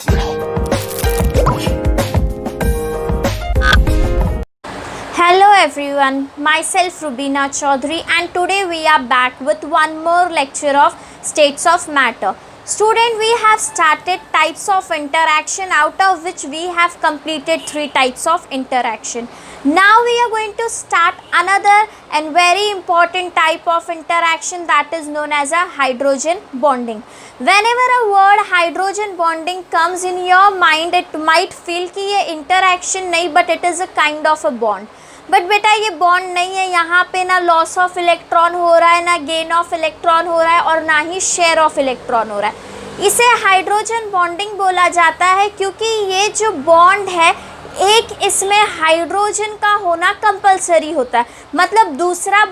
Hello everyone, myself Rubina Chaudhary and today we are back with one more lecture of states of matter. Student, we have started types of interaction, out of which we have completed 3 types of interaction. Now we are going to start another and very important type of interaction, that is known as a hydrogen bonding. Whenever a word hydrogen bonding comes in your mind, it might feel कि ये interaction नहीं, but it is a kind of a bond. But बेटा ये bond नहीं है, यहाँ पे ना लॉस ऑफ इलेक्ट्रॉन हो रहा है, ना गेन ऑफ इलेक्ट्रॉन हो रहा है और ना ही शेयर ऑफ इलेक्ट्रॉन हो रहा है. इसे हाइड्रोजन बॉन्डिंग बोला जाता है क्योंकि ये जो बॉन्ड है एक इसमें हाइड्रोजन का होना कंपलसरी होता है. मतलब दूसरा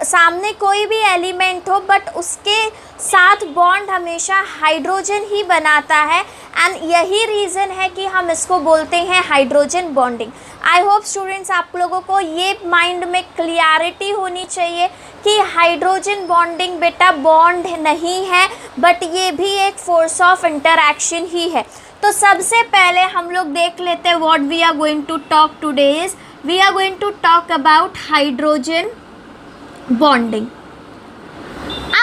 सामने कोई भी एलिमेंट हो बट उसके साथ बॉन्ड हमेशा हाइड्रोजन ही बनाता है एंड यही रीज़न है कि हम इसको बोलते हैं hydrogen bonding. I hope students आप लोगों को ये माइंड में क्लियरिटी होनी चाहिए कि हाइड्रोजन बॉन्डिंग बेटा बॉन्ड नहीं है बट ये भी एक फोर्स ऑफ इंटरैक्शन ही है. तो सबसे पहले हम लोग देख लेते हैं what we are going to talk today is we are going to talk about hydrogen bonding.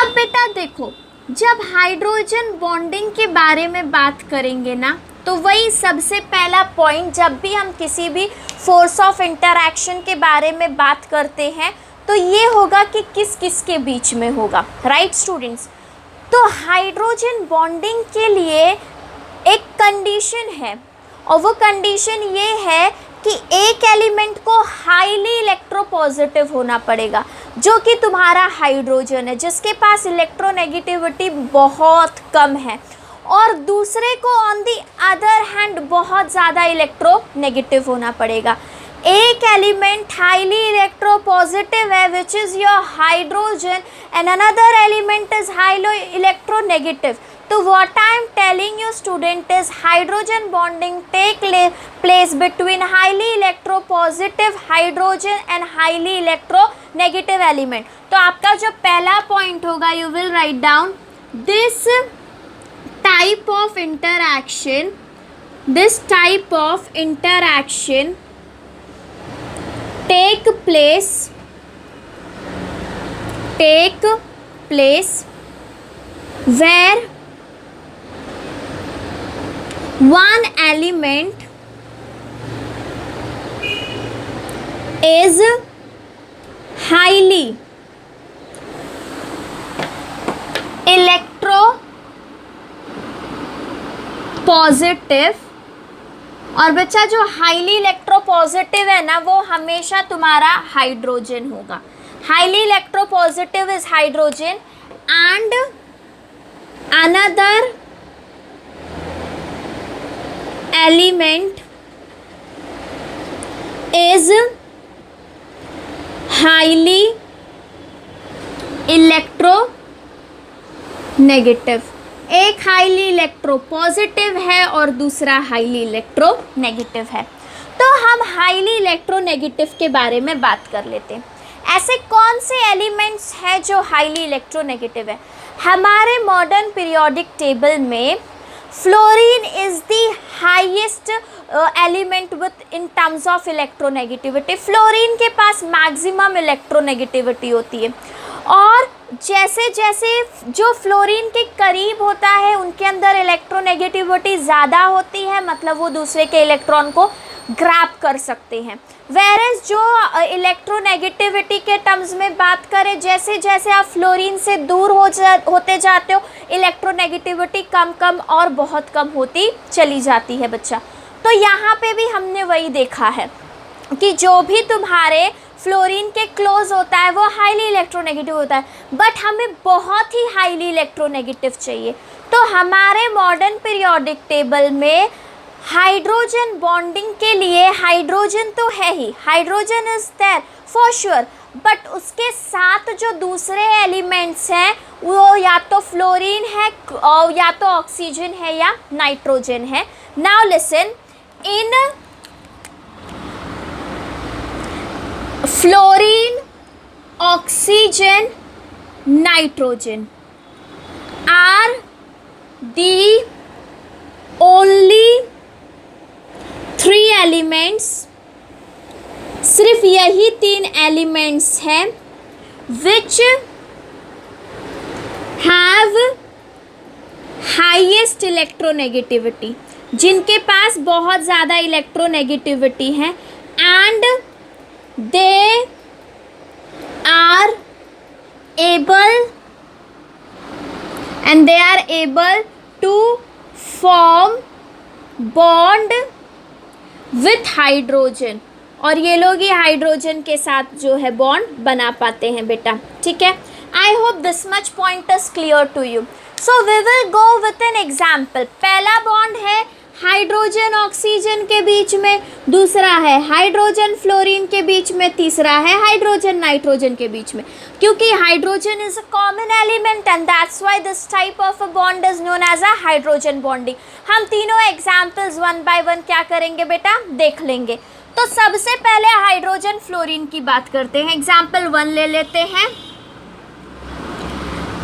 अब बेटा देखो, जब हाइड्रोजन बॉन्डिंग के बारे में बात करेंगे ना तो वही सबसे पहला पॉइंट, जब भी हम किसी भी फोर्स ऑफ इंटरैक्शन के बारे में बात करते हैं तो ये होगा कि किस किस के बीच में होगा. राइट स्टूडेंट्स, तो हाइड्रोजन बॉन्डिंग के लिए एक कंडीशन है और वो कंडीशन ये है कि एक एलिमेंट को हाईली इलेक्ट्रोपॉजिटिव होना पड़ेगा, जो कि तुम्हारा हाइड्रोजन है जिसके पास इलेक्ट्रोनेगेटिविटी बहुत कम है, और दूसरे को ऑन दी अदर हैंड बहुत ज़्यादा इलेक्ट्रोनेगेटिव होना पड़ेगा. एक एलिमेंट हाईली इलेक्ट्रोपॉजिटिव है which is your hydrogen and another element is highly electronegative. तो what I am telling you student is hydrogen bonding take place between highly electropositive hydrogen and highly electronegative element. तो आपका जो पहला point होगा, you will write down this type of interaction take place where one element is highly electropositive, और बच्चा जो highly electropositive है ना वो हमेशा तुम्हारा हाइड्रोजन होगा. Highly electropositive is hydrogen and another element is highly electronegative. एक हाईली इलेक्ट्रोपॉजिटिव है और दूसरा हाईली इलेक्ट्रोनेगेटिव है. तो हम हाईली इलेक्ट्रोनेगेटिव के बारे में बात कर लेते हैं. ऐसे कौन से एलिमेंट्स हैं जो हाईली इलेक्ट्रोनेगेटिव है? हमारे मॉडर्न पीरियोडिक टेबल में fluorine is the highest element with in terms of electronegativity. Fluorine के पास मैक्सिमम इलेक्ट्रोनेगेटिविटी होती है, और जैसे जैसे जो फ्लोरीन के करीब होता है उनके अंदर इलेक्ट्रोनेगेटिविटी ज़्यादा होती है, मतलब वो दूसरे के इलेक्ट्रॉन को ग्रैब कर सकते हैं. वेरेज जो इलेक्ट्रोनेगेटिविटी के टर्म्स में बात करें, जैसे जैसे आप फ्लोरीन से दूर होते जाते हो इलेक्ट्रोनेगेटिविटी कम कम और बहुत कम होती चली जाती है बच्चा. तो यहाँ पे भी हमने वही देखा है कि जो भी तुम्हारे फ्लोरीन के क्लोज होता है वो हाईली इलेक्ट्रोनेगेटिव होता है, बट हमें बहुत ही हाईली इलेक्ट्रोनेगेटिव चाहिए. तो हमारे मॉडर्न पीरियोडिक टेबल में हाइड्रोजन बॉन्डिंग के लिए हाइड्रोजन तो है ही, hydrogen is there for sure, but उसके साथ जो दूसरे एलिमेंट्स हैं वो या तो फ्लोरीन है और या तो ऑक्सीजन है या नाइट्रोजन है. Now listen, in fluorine, oxygen, nitrogen are the only elements, सिर्फ यही 3 एलिमेंट्स हैं विच हैव हाईएस्ट इलेक्ट्रोनेगेटिविटी, जिनके पास बहुत ज़्यादा इलेक्ट्रोनेगेटिविटी है, and they are able to form bond with hydrogen, और ये लोग ही हाइड्रोजन के साथ जो है बॉन्ड बना पाते हैं बेटा, ठीक है। I hope this much point is clear to you. So we will go with an example. पहला बॉन्ड है हाइड्रोजन ऑक्सीजन के बीच में, दूसरा है हाइड्रोजन फ्लोरीन के बीच में, तीसरा है हाइड्रोजन नाइट्रोजन के बीच में। क्योंकि hydrogen is a common element and that's why this type of a bond is known as a hydrogen bonding. हम तीनों एग्जाम्पल्स वन बाय वन क्या करेंगे बेटा, देख लेंगे। तो सबसे पहले हाइड्रोजन फ्लोरीन की बात करते हैं। एग्जाम्पल 1 ले लेते हैं।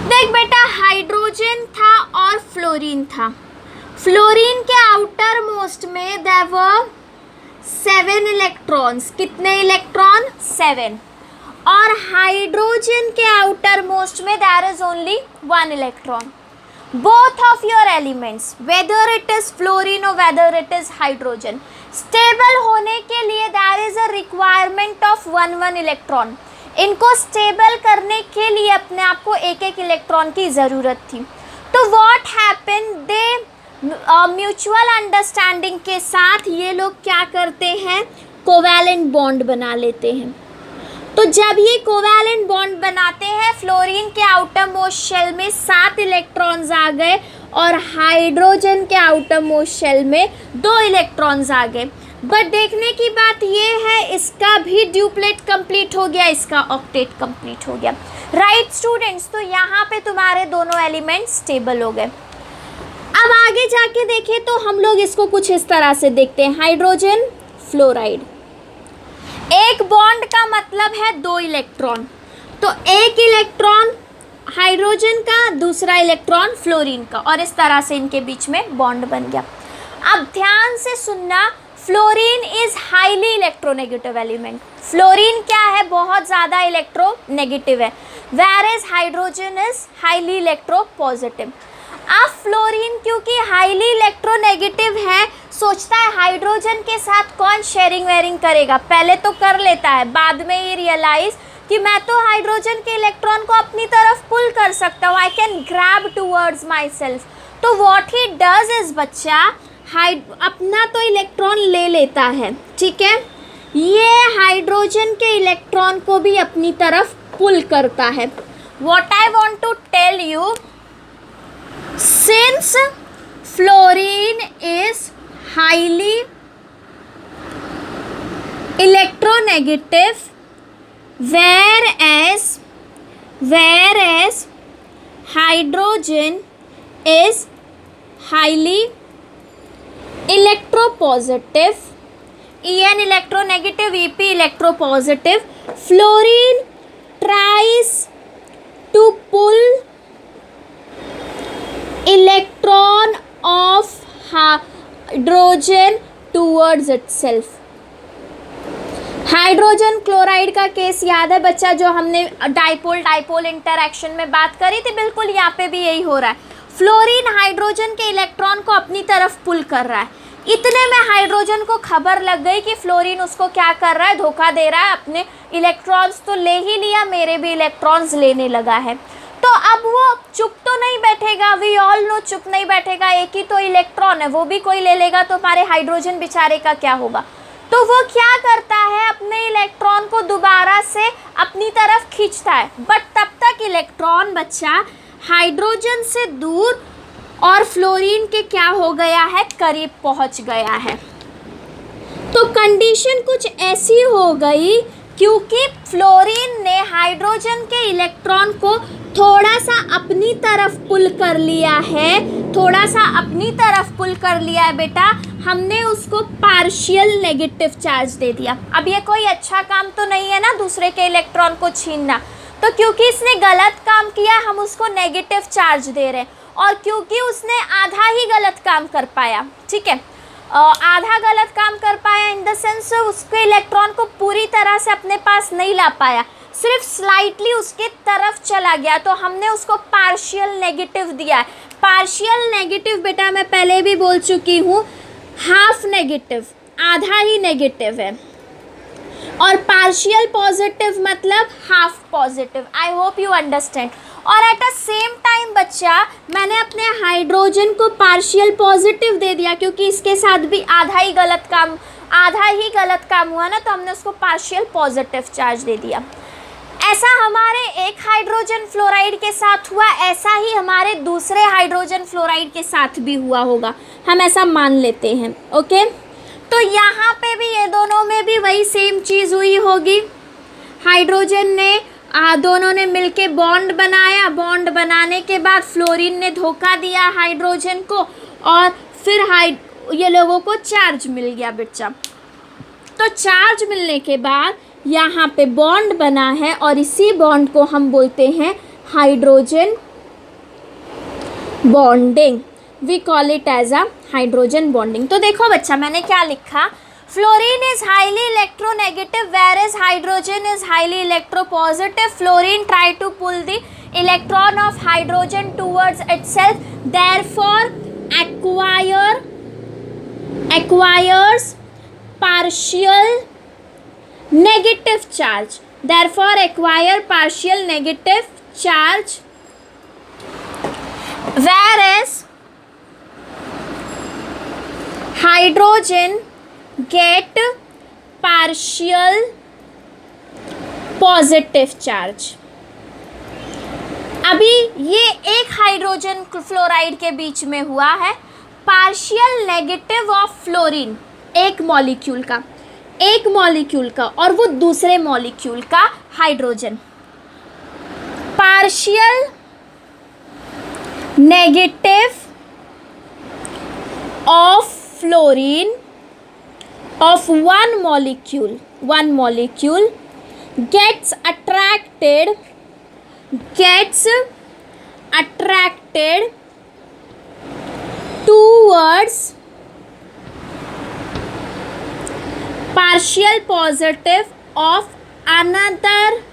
देख बेटा, हाइड्रोजन था और फ्लोरीन था। फ्लोरीन के आउटर मोस्ट में देयर वर 7 इलेक्ट्रॉन्स। कितने इलेक्ट्रॉन? 7। और हाइड्रोजन के आउटर मोस्ट में there is only 1 electron. Both of your elements, whether it is fluorine or whether it is hydrogen, stable होने के लिए there is a requirement of 1 electron. इनको stable करने के लिए अपने आप को एक इलेक्ट्रॉन की ज़रूरत थी। तो what happened, they mutual understanding के साथ ये लोग क्या करते हैं, कोवैलेंट बॉन्ड बना लेते हैं। तो जब ये कोवैलेंट बॉन्ड बनाते हैं, फ्लोरीन के आउटर मोस्ट शेल में 7 इलेक्ट्रॉन्स आ गए और हाइड्रोजन के आउटर मोस्ट शेल में 2 इलेक्ट्रॉन्स आ गए। बट देखने की बात ये है, इसका भी ड्यूप्लेट कंप्लीट हो गया, इसका ऑक्टेट कंप्लीट हो गया। राइट स्टूडेंट्स, तो यहाँ पे तुम्हारे दोनों एलिमेंट स्टेबल हो गए। अब आगे जाके देखें तो हम लोग इसको कुछ इस तरह से देखते हैं, हाइड्रोजन फ्लोराइड। एक बॉन्ड का मतलब है 2 इलेक्ट्रॉन, तो एक इलेक्ट्रॉन हाइड्रोजन का, दूसरा इलेक्ट्रॉन फ्लोरीन का, और इस तरह से इनके बीच में बॉन्ड बन गया। अब ध्यान से सुनना, fluorine is highly electronegative element. Fluorine क्या है, बहुत ज़्यादा इलेक्ट्रोनेगेटिव है, where is hydrogen is highly electropositive. अब फ्लोरीन क्योंकि हाईली इलेक्ट्रोनेगेटिव है, सोचता है हाइड्रोजन के साथ कौन शेयरिंग वेयरिंग करेगा। पहले तो कर लेता है, बाद में ये रियलाइज कि मैं तो हाइड्रोजन के इलेक्ट्रॉन को अपनी तरफ पुल कर सकता हूँ, आई can grab towards my self. तो वॉट ही डज इज बच्चा, अपना तो इलेक्ट्रॉन ले लेता है, ठीक है, ये हाइड्रोजन के इलेक्ट्रॉन को भी अपनी तरफ पुल करता है। What I want to tell you, since fluorine is highly electronegative, whereas hydrogen is highly electropositive, En electronegative, Ep electropositive, fluorine tries to pull electron of hydrogen towards itself. Hydrogen chloride का case याद है बच्चा, जो हमने dipole interaction में बात करी थी, बिल्कुल यहाँ पे भी यही हो रहा है। फ्लोरीन हाइड्रोजन के इलेक्ट्रॉन को अपनी तरफ पुल कर रहा है। इतने में हाइड्रोजन को खबर लग गई कि फ्लोरीन उसको क्या कर रहा है, धोखा दे रहा है, अपने इलेक्ट्रॉन्स तो ले ही लिया, मेरे भी इलेक्ट्रॉन्स लेने लगा है। तो अब वो चुप तो नहीं बैठेगा, वी ऑल नो चुप नहीं बैठेगा, एक ही तो इलेक्ट्रॉन है, वो भी कोई ले लेगा तो हमारे हाइड्रोजन बेचारे का क्या होगा। तो वो क्या करता है, अपने इलेक्ट्रॉन को दोबारा से अपनी तरफ खींचता है, बट तब तक इलेक्ट्रॉन बच्चा हाइड्रोजन से दूर और फ्लोरीन के क्या हो गया है, करीब पहुंच गया है। तो कंडीशन कुछ ऐसी हो गई, क्योंकि फ्लोरीन ने हाइड्रोजन के इलेक्ट्रॉन को थोड़ा सा अपनी तरफ पुल कर लिया है, थोड़ा सा अपनी तरफ पुल कर लिया है बेटा, हमने उसको पार्शियल नेगेटिव चार्ज दे दिया। अब ये कोई अच्छा काम तो नहीं है ना, दूसरे के इलेक्ट्रॉन को छीनना। तो क्योंकि इसने गलत काम किया, हम उसको नेगेटिव चार्ज दे रहे हैं, और क्योंकि उसने आधा ही गलत काम कर पाया, ठीक है। आधा गलत काम कर पाया इन द सेंस उसके इलेक्ट्रॉन को पूरी तरह से अपने पास नहीं ला पाया, सिर्फ स्लाइटली उसके तरफ चला गया, तो हमने उसको पार्शियल नेगेटिव दिया है। पार्शियल नेगेटिव बेटा मैं पहले भी बोल चुकी हूँ, हाफ नेगेटिव, आधा ही नेगेटिव है, और पार्शियल पॉजिटिव मतलब half positive. I hope you understand. और एट अ सेम टाइम बच्चा मैंने अपने हाइड्रोजन को पार्शियल पॉजिटिव दे दिया, क्योंकि इसके साथ भी आधा ही गलत काम हुआ ना, तो हमने उसको पार्शियल पॉजिटिव चार्ज दे दिया। ऐसा हमारे एक हाइड्रोजन फ्लोराइड के साथ हुआ, ऐसा ही हमारे दूसरे हाइड्रोजन फ्लोराइड के साथ भी हुआ होगा, हम ऐसा मान लेते हैं। ओके, तो यहाँ पे भी ये दोनों में भी वही सेम चीज़ हुई होगी। हाइड्रोजन ने दोनों ने मिलके बॉन्ड बनाया, बॉन्ड बनाने के बाद फ्लोरीन ने धोखा दिया हाइड्रोजन को, और फिर ये लोगों को चार्ज मिल गया बच्चा। तो चार्ज मिलने के बाद यहाँ पे बॉन्ड बना है, और इसी बॉन्ड को हम बोलते हैं hydrogen bonding. We call it as a hydrogen bonding. तो देखो बच्चा मैंने क्या लिखा, fluorine is highly electronegative whereas hydrogen is highly electropositive. Fluorine try to pull the electron of hydrogen towards itself, therefore acquires partial negative charge. Therefore acquire partial negative charge, whereas hydrogen get partial positive charge. अभी ये एक hydrogen fluoride के बीच में हुआ है, partial negative of fluorine, एक molecule का और वो दूसरे मॉलिक्यूल का hydrogen, partial negative of fluorine of one molecule gets attracted towards partial positive of another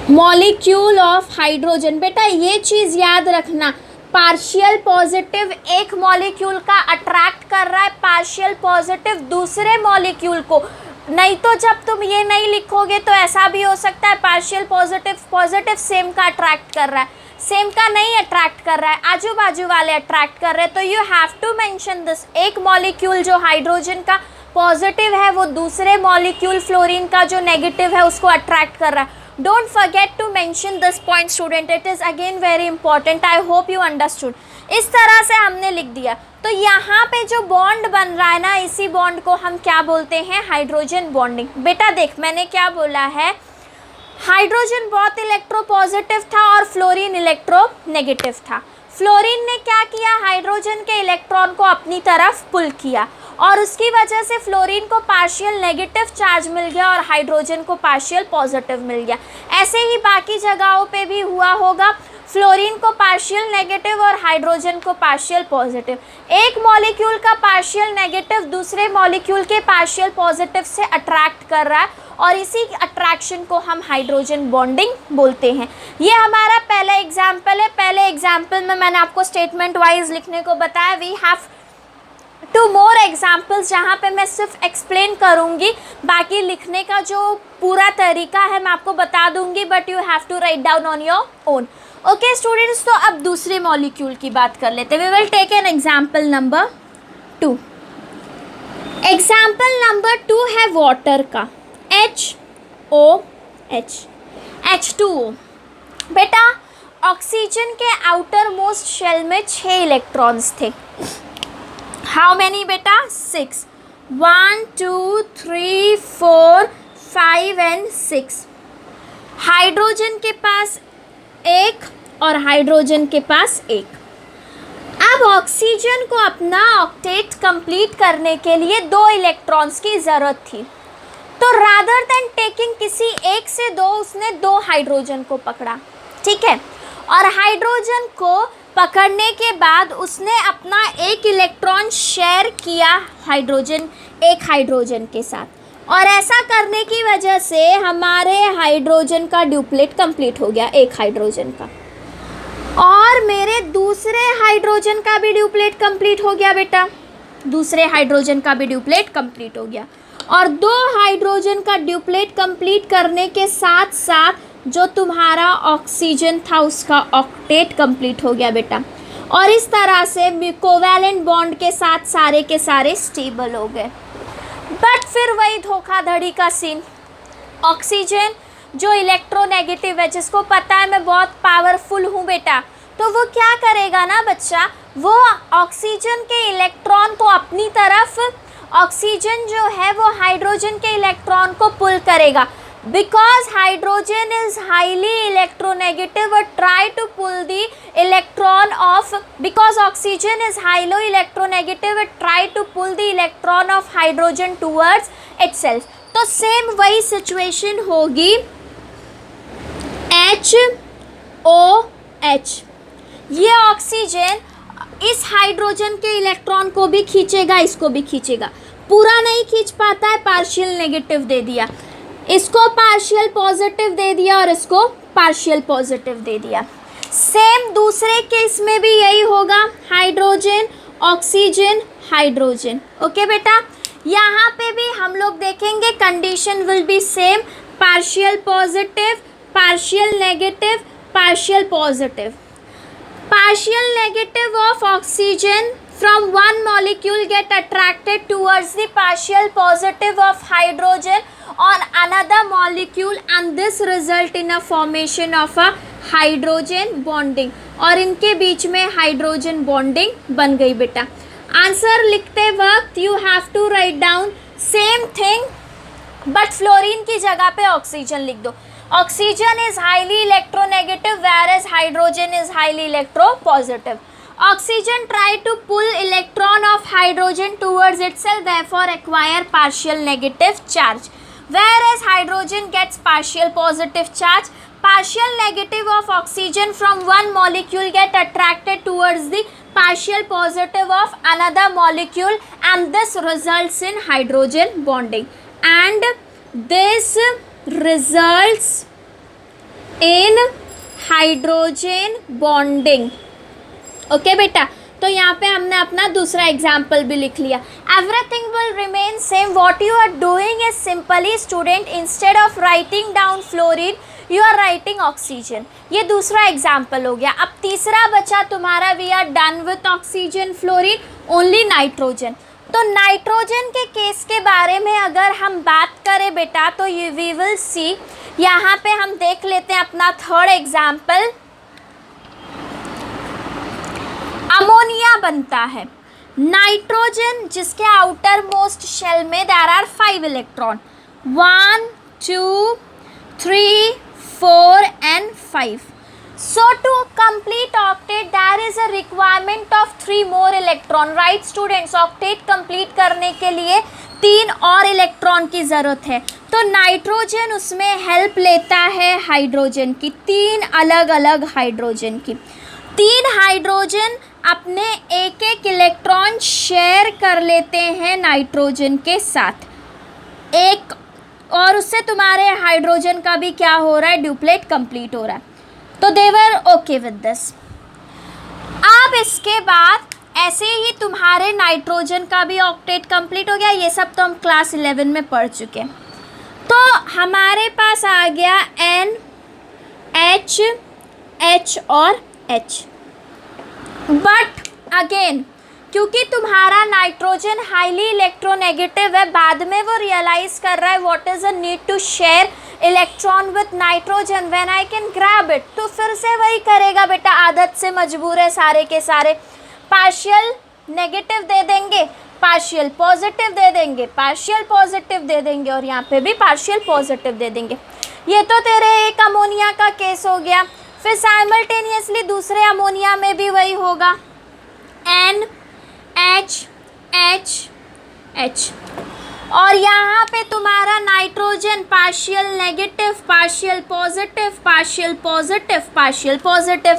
molecule of hydrogen। बेटा ये चीज़ याद रखना, पार्शियल पॉजिटिव एक मॉलिक्यूल का अट्रैक्ट कर रहा है, पार्शियल पॉजिटिव दूसरे मॉलिक्यूल को। नहीं तो जब तुम ये नहीं लिखोगे तो ऐसा भी हो सकता है पार्शियल पॉजिटिव सेम का अट्रैक्ट कर रहा है, सेम का नहीं अट्रैक्ट कर रहा है, आजू बाजू वाले अट्रैक्ट कर रहे हैं। तो you have to mention this, एक मॉलिक्यूल जो हाइड्रोजन का पॉजिटिव है वो दूसरे मॉलिक्यूल फ्लोरीन का जो नेगेटिव है उसको अट्रैक्ट कर रहा है। Don't forget to mention this point student, it is again very important. I hope you understood. इस तरह से हमने लिख दिया। तो यहाँ पे जो बॉन्ड बन रहा है ना, इसी बॉन्ड को हम क्या बोलते हैं, हाइड्रोजन बॉन्डिंग। बेटा देख मैंने क्या बोला है, हाइड्रोजन बहुत इलेक्ट्रोपॉजिटिव था और फ्लोरीन इलेक्ट्रोनेगेटिव था। फ्लोरीन ने क्या किया, हाइड्रोजन के इलेक्ट्रॉन को अपनी तरफ पुल किया, और उसकी वजह से फ्लोरीन को पार्शियल नेगेटिव चार्ज मिल गया और हाइड्रोजन को पार्शियल पॉजिटिव मिल गया। ऐसे ही बाकी जगहों पे भी हुआ होगा, फ्लोरीन को पार्शियल नेगेटिव और हाइड्रोजन को पार्शियल पॉजिटिव। एक मॉलिक्यूल का पार्शियल नेगेटिव दूसरे मॉलिक्यूल के पार्शियल पॉजिटिव से अट्रैक्ट कर रहा है, और इसी अट्रैक्शन को हम हाइड्रोजन बॉन्डिंग बोलते हैं। ये हमारा पहला एग्जाम्पल है। पहले एग्जाम्पल में मैंने आपको स्टेटमेंट वाइज लिखने को बताया। वी हैव 2 more एग्जाम्पल्स जहाँ पे मैं सिर्फ एक्सप्लेन करूँगी, बाकी लिखने का जो पूरा तरीका है मैं आपको बता दूँगी, but you have to write down on your own. Okay students, तो अब दूसरे मॉलिक्यूल की बात कर लेते हैं। We will take an example number 2। Example number 2 है वाटर का, HOH, H2O। बेटा ऑक्सीजन के आउटर मोस्ट शेल में 6 इलेक्ट्रॉन्स थे। हाउ मैनी बेटा, 6, 1 2 3 4 5 एंड 6। हाइड्रोजन के पास 1 और हाइड्रोजन के पास 1। अब ऑक्सीजन को अपना ऑक्टेट कंप्लीट करने के लिए 2 इलेक्ट्रॉन्स की ज़रूरत थी, तो रादर देन टेकिंग किसी एक से 2 उसने 2 हाइड्रोजन को पकड़ा, ठीक है, और हाइड्रोजन को पकड़ने के बाद उसने अपना एक इलेक्ट्रॉन शेयर किया एक हाइड्रोजन के साथ, और ऐसा करने की वजह से हमारे हाइड्रोजन का ड्यूप्लेट कंप्लीट हो गया, एक हाइड्रोजन का, और मेरे दूसरे हाइड्रोजन का भी ड्यूप्लेट कंप्लीट हो गया बेटा, दूसरे हाइड्रोजन का भी ड्यूप्लेट कंप्लीट हो गया। और दो हाइड्रोजन का ड्यूप्लेट कंप्लीट करने के साथ साथ जो तुम्हारा ऑक्सीजन था उसका ऑक्टेट कंप्लीट हो गया बेटा, और इस तरह से कोवैलेंट बॉन्ड के साथ सारे के सारे स्टेबल हो गए। बट फिर वही धोखाधड़ी का सीन, ऑक्सीजन जो इलेक्ट्रोनेगेटिव है, जिसको पता है मैं बहुत पावरफुल हूँ बेटा, तो वो क्या करेगा ना बच्चा, वो ऑक्सीजन के इलेक्ट्रॉन को अपनी तरफ, ऑक्सीजन जो है वो हाइड्रोजन के इलेक्ट्रॉन को पुल करेगा। Because hydrogen is highly electronegative, or try to pull the electron of, because oxygen is highly electronegative, it try to pull the electron of hydrogen towards itself। तो सेम वही situation होगी HOH, ये oxygen इस hydrogen के electron को भी खींचेगा, इसको भी खींचेगा, पूरा नहीं खींच पाता है, पार्शियल नेगेटिव दे दिया, इसको पार्शियल पॉजिटिव दे दिया और इसको पार्शियल पॉजिटिव दे दिया। सेम दूसरे केस में भी यही होगा, हाइड्रोजन ऑक्सीजन हाइड्रोजन। ओके बेटा, यहाँ पे भी हम लोग देखेंगे condition will be same, partial positive, partial negative, partial positive. Partial negative of oxygen from one molecule get attracted towards the partial positive of hydrogen on another molecule, and this result in a formation of a hydrogen bonding, और इनके बीच में hydrogen bonding बन गई बेटा। Answer लिखते वक्त you have to write down same thing, but fluorine की जगह पे ऑक्सीजन लिख दो। Oxygen is highly electronegative, whereas hydrogen is highly electropositive. Oxygen try to pull electron of hydrogen towards itself, therefore acquire partial negative charge, whereas hydrogen gets partial positive charge. Partial negative of oxygen from one molecule get attracted towards the partial positive of another molecule, and this results in hydrogen bonding, and this results in hydrogen bonding। Okay बेटा, तो यहाँ पे हमने अपना दूसरा example भी लिख लिया। Everything will remain same, what you are doing is simply student, instead of writing down fluorine you are writing oxygen. ये दूसरा एग्जाम्पल हो गया। अब तीसरा बचा तुम्हारा, we are done with oxygen fluorine, only nitrogen. तो नाइट्रोजन के केस के बारे में अगर हम बात करें बेटा, तो ये वी विल सी, यहाँ पे हम देख लेते हैं अपना थर्ड एग्जाम्पल। अमोनिया बनता है, नाइट्रोजन जिसके आउटर मोस्ट शेल में there are 5 electron, 1 2 3 4 and 5। So to complete octet there is a requirement of 3 more electron, right students? octet complete करने के लिए 3 और इलेक्ट्रॉन की ज़रूरत है। तो नाइट्रोजन उसमें हेल्प लेता है हाइड्रोजन की, 3 अलग अलग हाइड्रोजन की। 3 हाइड्रोजन अपने एक एक इलेक्ट्रॉन शेयर कर लेते हैं नाइट्रोजन के साथ एक, और उससे तुम्हारे हाइड्रोजन का भी क्या हो रहा है, ड्यूप्लेट कंप्लीट हो रहा है। तो दे वर ओके विद दिस। अब इसके बाद ऐसे ही तुम्हारे नाइट्रोजन का भी ऑक्टेट कंप्लीट हो गया। ये सब तो हम क्लास 11 में पढ़ चुके हैं। तो हमारे पास आ गया N, H, H और H। बट अगेन क्योंकि तुम्हारा नाइट्रोजन हाईली इलेक्ट्रोनेगेटिव है, बाद में वो रियलाइज़ कर रहा है what is a need to share electron with nitrogen when I can grab it, तो फिर से वही करेगा बेटा, आदत से मजबूर है सारे के सारे। पार्शियल नेगेटिव दे देंगे, पार्शियल पॉजिटिव दे देंगे, पार्शियल पॉजिटिव दे देंगे, और यहाँ पे भी पार्शियल पॉजिटिव दे देंगे। ये तो तेरे एक अमोनिया का केस हो गया। फिर साइमल्टेनियसली दूसरे अमोनिया में भी वही होगा, N H H H, और यहाँ पे तुम्हारा nitrogen partial negative, partial positive, partial positive, partial positive.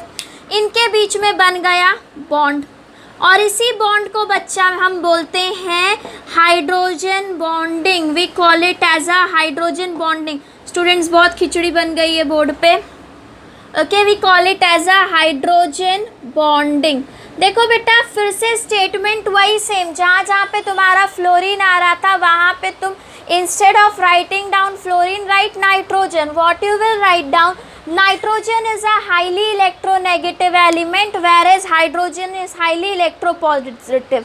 इनके बीच में बन गया बॉन्ड, और इसी बॉन्ड को बच्चा हम बोलते हैं hydrogen bonding. We call it as a hydrogen bonding. Students बहुत खिचड़ी बन गई है बोर्ड पे। Okay, we call it as a hydrogen bonding. देखो बेटा, फिर से स्टेटमेंट वही सेम, जहाँ जहाँ पे तुम्हारा फ्लोरीन आ रहा था वहाँ पे तुम instead of writing down fluorine right nitrogen. What you will write down? Nitrogen is a highly electronegative element, whereas hydrogen is highly electropositive.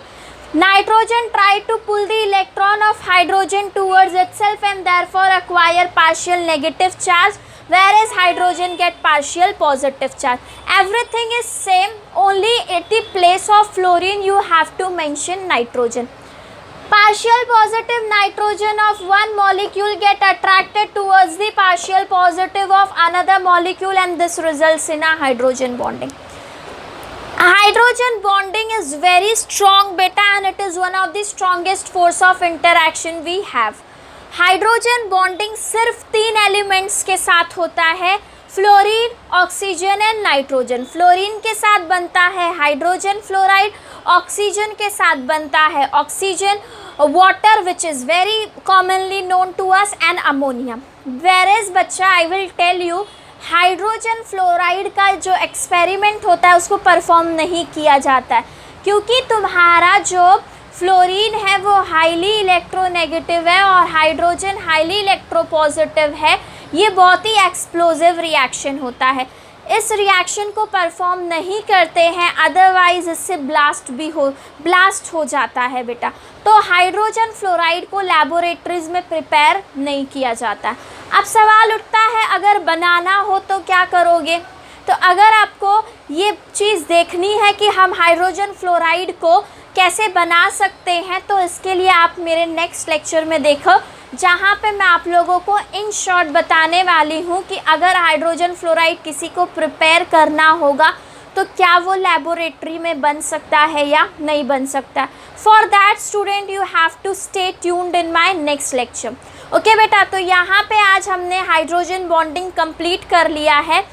Nitrogen try to pull the electron of hydrogen towards itself and therefore acquire partial negative charge, whereas hydrogen get partial positive charge. Everything is same, only at the place of fluorine you have to mention nitrogen. Partial positive nitrogen of one molecule get attracted towards the partial positive of another molecule, and this results in a hydrogen bonding. Hydrogen bonding is very strong beta, and it is one of the strongest force of interaction we have. Hydrogen bonding सिर्फ 3 elements के साथ होता है, fluorine, oxygen and nitrogen. Fluorine के साथ बनता है hydrogen fluoride, oxygen के साथ बनता है oxygen, water which is very commonly known to us, and ammonia. वेरेज बच्चा I will tell you, hydrogen fluoride का जो एक्सपेरिमेंट होता है उसको परफॉर्म नहीं किया जाता है, क्योंकि तुम्हारा जो फ्लोरीन है वो हाईली इलेक्ट्रोनेगेटिव है और हाइड्रोजन हाईली इलेक्ट्रोपॉजिटिव है. ये बहुत ही एक्सप्लोजिव रिएक्शन होता है, इस रिएक्शन को परफॉर्म नहीं करते हैं, अदरवाइज इससे ब्लास्ट हो जाता है बेटा. तो हाइड्रोजन फ्लोराइड को लैबोरेटरीज में प्रिपेयर नहीं किया जाता. अब सवाल उठता है, अगर बनाना हो तो क्या करोगे? तो अगर आपको ये चीज़ देखनी है कि हम हाइड्रोजन फ्लोराइड को कैसे बना सकते हैं, तो इसके लिए आप मेरे नेक्स्ट लेक्चर में देखो, जहाँ पे मैं आप लोगों को इन शॉर्ट बताने वाली हूँ कि अगर हाइड्रोजन फ्लोराइड किसी को प्रिपेयर करना होगा तो क्या वो लैबोरेटरी में बन सकता है या नहीं बन सकता. For that student you have to stay tuned in my next lecture. Okay बेटा, तो यहाँ पे आज हमने हाइड्रोजन बॉन्डिंग कंप्लीट कर लिया है.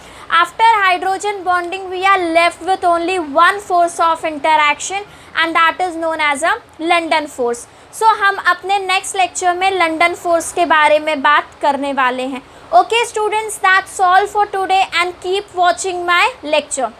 After hydrogen bonding we are left with only one force of interaction, and that is known as a London force. So हम अपने next lecture में London force के बारे में बात करने वाले हैं. Okay students, that's all for today and keep watching my lecture.